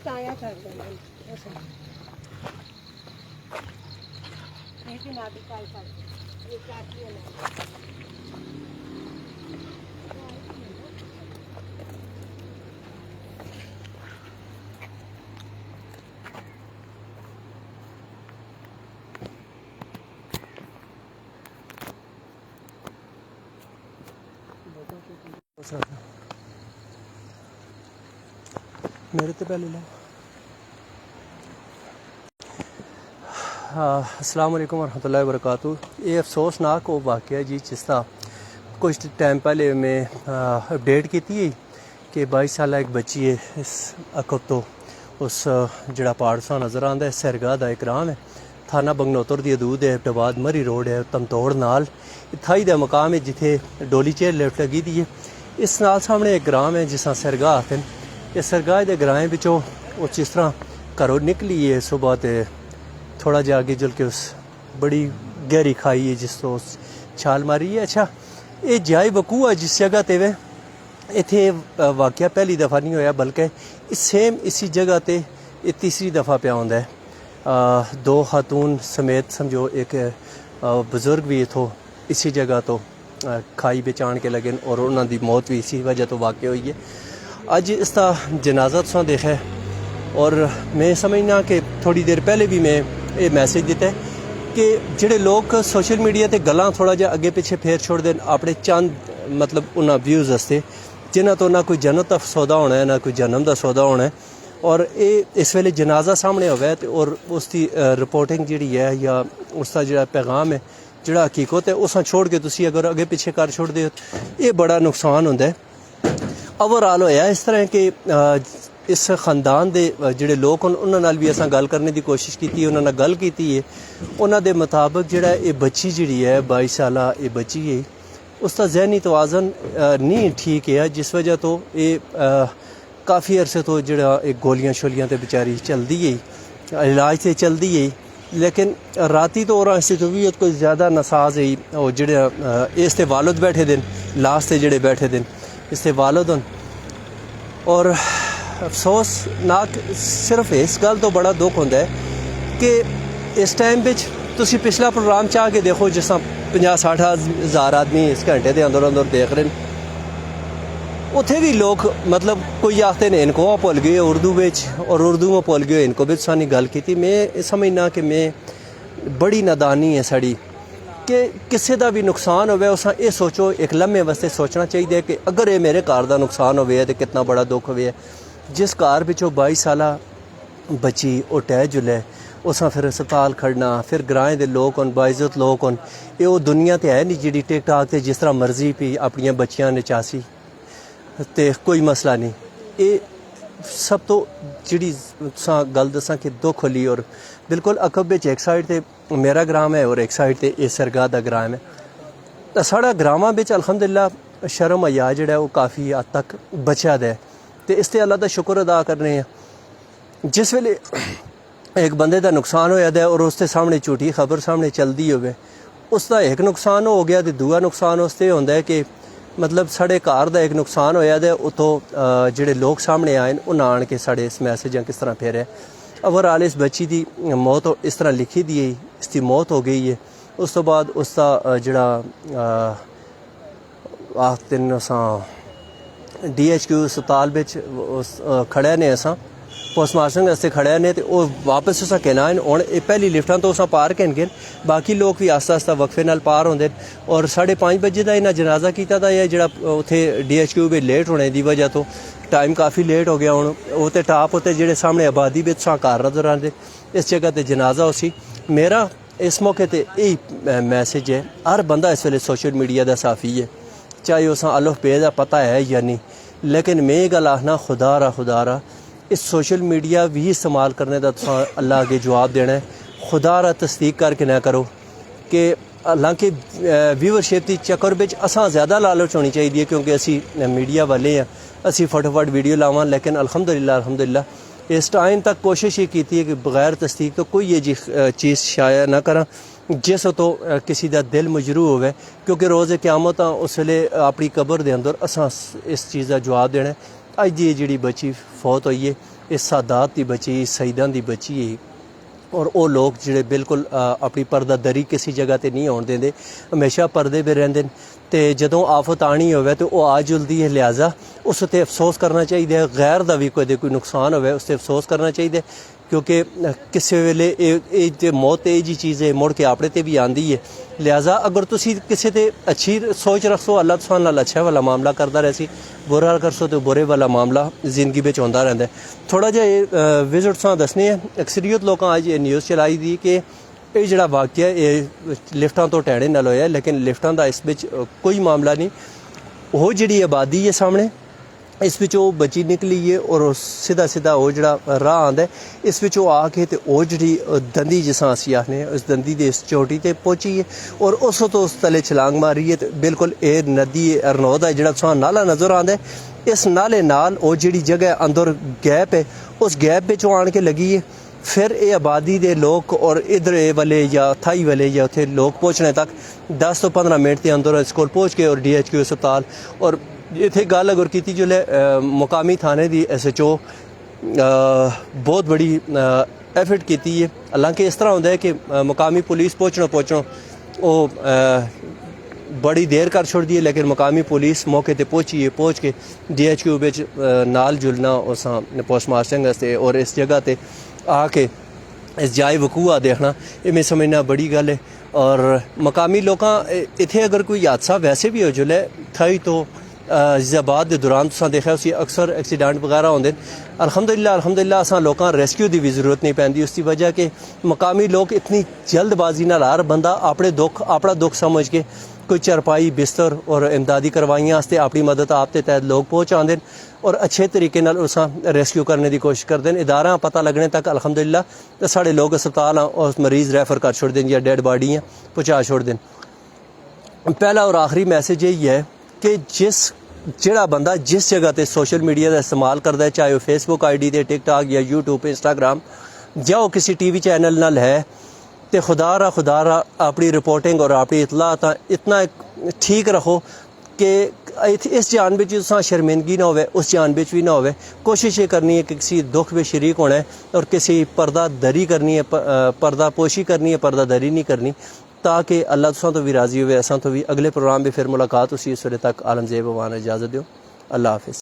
आया कर देना ऐसे लेकिन अभी क्या कर ये क्या किया ना मेरे तो पहले ला अस्सलाम वालेकुम वरहमतुल्लाहि वबरकातुहू। ये अफसोसनाक वो वाक़या जी जिसका कुछ टाइम पहले मैं अपडेट की थी कि 22 साल एक बच्ची है इस अकब तो उस जड़ा पहाड़ सा नज़र आंदा है सरगाह दा एक ग्राम है थाना बगनौतर दी हदूद है टबाद मरी रोड है तमतोड़ नाल इत्थाई दा मकाम है जिथे डोली चेयर लिफ्ट लगी दी है। इस नाल सामने एक ग्राम है जिसका सरगाह आखदे न। इस सरगाह दे ग्राएं विचों वो जिस तरह घरों निकली है सुबह ते थोड़ा जा आगे चल के उस बड़ी गहरी खाई है जिस तो उस छाल मारी है। अच्छा ये जाए वकूआ जिस जगह ते वे इत्थे वाक़या पहली दफ़ा नहीं होया बल्कि सेम इसी जगह ते ये तीसरी दफ़ा पिया होंदा है। दो खातून समेत समझो एक बुजुर्ग भी इथों इसी जगह तो खाई बचान के लगे और उन्हों की मौत भी इसी वजह तो वाक़ हुई है। अज इसका जनाजा तुसा देखा है और मैं समझना कि थोड़ी देर पहले भी मैं ये मैसेज दिता है ਕਿ ਜਿਹੜੇ ਲੋਕ ਸੋਸ਼ਲ ਮੀਡੀਆ ਤੇ ਗੱਲਾਂ ਥੋੜਾ ਜਿਹਾ ਅੱਗੇ ਪਿੱਛੇ ਫੇਰ ਛੋੜਦੇ ਨੇ ਆਪਣੇ ਚੰਦ ਮਤਲਬ ਉਹਨਾਂ ਵਿਊਜ਼ ਵਾਸਤੇ, ਜਿਨ੍ਹਾਂ ਤੋਂ ਨਾ ਕੋਈ ਜੰਨਤ ਦਾ ਸੌਦਾ ਹੋਣਾ ਹੈ ਨਾ ਕੋਈ ਜਨਮ ਦਾ ਸੌਦਾ ਹੋਣਾ ਹੈ। ਔਰ ਇਹ ਇਸ ਵੇਲੇ ਜਨਾਜ਼ਾ ਸਾਹਮਣੇ ਹੋਇਆ ਤੇ ਔਰ ਉਸ ਦੀ ਰਿਪੋਰਟਿੰਗ ਜਿਹੜੀ ਹੈ ਜਾਂ ਉਸ ਦਾ ਜਿਹੜਾ ਪੈਗਾਮ ਹੈ, ਜਿਹੜਾ ਹਕੀਕਤ ਹੈ, ਉਸਾਂ ਛੋੜ ਕੇ ਤੁਸੀਂ ਅਗਰ ਅੱਗੇ ਪਿੱਛੇ ਕਰ ਛੋੜਦੇ ਹੋ, ਇਹ ਬੜਾ ਨੁਕਸਾਨ ਹੁੰਦਾ ਹੈ। ਓਵਰਆਲ ਹੋਇਆ ਇਸ ਤਰ੍ਹਾਂ ਕਿ ਇਸ ਖਾਨਦਾਨ ਦੇ ਜਿਹੜੇ ਲੋਕ ਹਨ ਉਹਨਾਂ ਨਾਲ ਵੀ ਅਸਾਂ ਗੱਲ ਕਰਨੇ ਦੀ ਕੋਸ਼ਿਸ਼ ਕੀਤੀ, ਉਹਨਾਂ ਨਾਲ ਗੱਲ ਕੀਤੀ ਹੈ। ਉਹਨਾਂ ਦੇ ਮੁਤਾਬਕ ਜਿਹੜਾ ਇਹ ਬੱਚੀ ਜਿਹੜੀ ਹੈ 22 ਸਾਲਾ ਇਹ ਬੱਚੀ ਹੈ, ਉਸ ਦਾ ਜ਼ਹਿਨੀ ਤਵਾਜ਼ਨ ਨਹੀਂ ਠੀਕ ਹੈ, ਜਿਸ ਵਜ੍ਹਾ ਤੋਂ ਇਹ ਕਾਫੀ ਅਰਸੇ ਤੋਂ ਜਿਹੜਾ ਇਹ ਗੋਲੀਆਂ ਸ਼ੋਲੀਆਂ ਤੇ ਵਿਚਾਰੀ ਚਲਦੀ ਹੈ, ਇਲਾਜ ਤੇ ਚਲਦੀ ਹੈ। लेकिन राती तो और इसकी तबीयत कोई ज़्यादा नसाज है और जेड़े इस ते वालिद बैठे दिन लास्ट ते जेड़े बैठे दिन इस ते वालिद हन। और अफसोसनाक सिर्फ इस गल तो बड़ा दुख होंदा है कि इस टाइम बिच तुसी पिछला प्रोग्राम चाह के देखो जिस 50-60 हज़ार आदमी इस घंटे के अंदर अंदर देख रहे हैं, उत्थे भी लोग मतलब कोई आखते ने इनको भुल गए उर्दू बिच और उर्दू में भुल गए इनको बिच सानी गल की। मैं समझना कि मैं बड़ी नादानी है साड़ी कि किसी का भी नुकसान होवे उस ये सोचो, एक लम्हे वास्ते सोचना चाहिए कि अगर ये मेरे घर का नुकसान होवे तो कितना बड़ा दुख होवे। जिस घर बिचों 22 साला बच्ची वो टह जुले उस फिर अस्पताल खड़ना, फिर ग्राएं दे लोग होन बाइज़त लोग होन, ये वो दुनिया तो है नहीं जी टिक टाक से जिस तरह मर्जी भी अपनी बच्चियां नचासी ते कोई मसला नहीं। ये सब तो जी गल दसा कि दुख होली। और बिल्कुल अकब बिच एक साइड ते मेरा ग्राम है और एक साइड ते इस सरगाह दा ग्राम है। साढ़ा ग्रामां बिच अल्हम्दुलिल्लाह शर्म हया जिहड़ा वो काफ़ी हद तक बचा दा है ते इस ते अल्लाह दा शुक्र अदा करने हैं। जिस वेले एक बंदे दा नुकसान होया दा और उसके सामने झूठी खबर सामने चलदी होवे, उसका एक नुकसान हो गया तो दूआ नुकसान उसते होंदा है कि मतलब साढ़े घर का एक नुकसान होया ते उतों जिहड़े लोग सामने आए उन्हें आन के साढ़े इस मैसेज किस तरह फेरे। ओवरऑल इस बच्ची की मौत इस तरह लिखी दी है, इसकी मौत हो गई है। उस तो बाद उसका जिहड़ा आखते न असां DHQ अस्पताल बिच खड़े ने असां पोस्टमार्टम वास्ते खड़े ने तो वो वापस उस कहना है हूँ पहली लिफ्टां तो उस पार कहन गए, बाकी लोग भी आस्ता आस्ता वक्फे नाल पार होंदे। और 5:30 बजे का इन्हें जनाजा किया था है जिहड़ा उत्थे DHQ भी लेट होने की वजह तो टाइम काफ़ी लेट हो गया। हूँ वो तो टाप उत्ते जिहड़े सामने आबादी बिच तुसां घर नज़र आंदे इस जगह ते जनाजा उसी। मेरा इस मौके ते यही मैसेज है, हर बंदा इस वेले सोशल मीडिया का साफी है, चाहे उस अल्फ बे का पता है या नहीं, लेकिन मैं ये गल आखना खुदा रा इस सोशल मीडिया भी इस्तेमाल करने का तुसां अल्लाह अगे जवाब देना है। खुदा रा तस्दीक करके ना करो कि हालांकि व्यूअरशिप की चक्कर बिच असां ज़्यादा लालच होनी चाहिए क्योंकि असी मीडिया वाले हैं, असी फटाफट वीडियो लावां। लेकिन अल्हम्दुलिल्लाह इस टाइम तक कोशिश ये की है कि बगैर तस्दीक तो कोई ये चीज़ शाया ना करा जिस तो किसी का दिल मजरू होवे, क्योंकि रोज़ क़यामत उस वेले अपनी कबर के अंदर असां इस चीज़ का जवाब देना है। अज दी जी बच्ची फौत हुई है, इस सादात की बच्ची शहीदां की बच्ची है। और वो लोग जिहड़े बिल्कुल अपनी पर्दादरी किसी जगह ते नहीं आउण देंदे, हमेशा पर्दे पे रहिंदे न ते जदों आफत आनी होवे तो वो आ जुलदी है। लिहाजा उस ते अफसोस करना चाहिए, गैर दा भी कोई नुकसान होवे उस ते अफसोस करना चाहिए, क्योंकि किसी वेले मौत ये जी चीज़ है मुड़ के अपने ते भी आंदी है। लिहाजा अगर तुसी किसी ते अच्छी सोच रखो अल्लाह तुसां नाल अच्छा वाला मामला करता रहे, बुरा करसो तो बुरे वाला मामला जिंदगी में होंदा रहिंदा है। थोड़ा जिहा ये विजिट तुसां दसने है, अक्सरियत लोकां अज ये न्यूज़ चलाई दी कि ये जिहड़ा वाकया ये लिफ्टां तो टैणे नाल होया, लेकिन लिफ्टां दा इस बिच कोई मामला नहीं। वो जिहड़ी आबादी है सामने इस विच वो बची निकली है और सीधा वो जिहड़ा राह आंदा है इस विच वो आके ते वो जिहड़ी दंदी जिसां असीं आखने उस दंदी दे इस चोटी ते पहुंची है और उस तो उस तले छलांग मारी है। बिल्कुल ये नदी अरनौद है जिहड़ा तुसां नाला नज़र आंदा है, इस नाले नाल वो जिहड़ी जगह अंदर गैप है उस गैप विच आण के लगी है। फिर ये आबादी दे लोग और इधर वाले या थाई वाले या उत्थे लोग पहुँचने तक 10 तो 15 मिनट के अंदर इस कोल पहुँच के और DHQ अस्पताल और इत्थे गल अगर की जिसले मुकामी थाने की SHO बहुत बड़ी एफर्ट की है। हालांकि इस तरह होंदा है कि मुकामी पुलिस पहुँचना वो बड़ी देर कर छोड़ती है, लेकिन मुकामी पुलिस मौके पर पहुँच के DHQ बिच नाल जुलना उस पोस्टमार्टम वास्ते और इस जगह पर आके इस जाए वकूआ देखना ये मैं समझना बड़ी गल है। और मकामी लोग इत्थे अगर कोई हादसा वैसे भी हो जुले थई तो जिजाबाद के दौरान तुसां देखा उसी अक्सर एक्सीडेंट वगैरह होंदे। अल्हम्दुलिल्लाह असां लोकां रेस्क्यू की भी जरूरत नहीं पैंदी उसकी वजह कि मकामी लोग इतनी जल्दबाजी नाल हर बंदा अपना दुख समझ के कोई चरपाई बिस्तर और इमदादी करवाइयां वास्ते अपनी मदद आप के तहत लोग पहुँच आते और अच्छे तरीके नाल उसां रेस्क्यू करने की कोशिश करते हैं। इदारा पता लगने तक अल्हम्दुलिल्लाह साढ़े लोग अस्पताल और मरीज़ रैफर कर छोड़ दें या डेड बॉडियाँ पहुँचा छोड़ दें। पहला और आखिरी मैसेज यही है कि जिहड़ा बंदा जिस जगह ते सोशल मीडिया का इस्तेमाल करता है, चाहे वह फेसबुक ID ते टिकटॉक या यूट्यूब इंस्टाग्राम या वो किसी TV चैनल नाल है, तो खुदा रा अपनी रिपोर्टिंग और अपनी इतलात इतना ठीक रखो कि इस जान बिच तुसां शर्मिंदगी ना होवे, उस जान बिच भी ना होवे। कोशिश ये करनी है कि किसी दुख में शरीक होना है और किसी पर्दादरी करनी है, पर्दापोशी करनी है, पर्दादरी नहीं करनी, ताकि अल्लाह तुसां तो भी राज़ी होवे, असां तो भी। अगले प्रोग्राम में फिर मुलाकात उसी उस वेले तक आलम ज़ेब वान इजाज़त दियो। अल्लाह हाफिज़।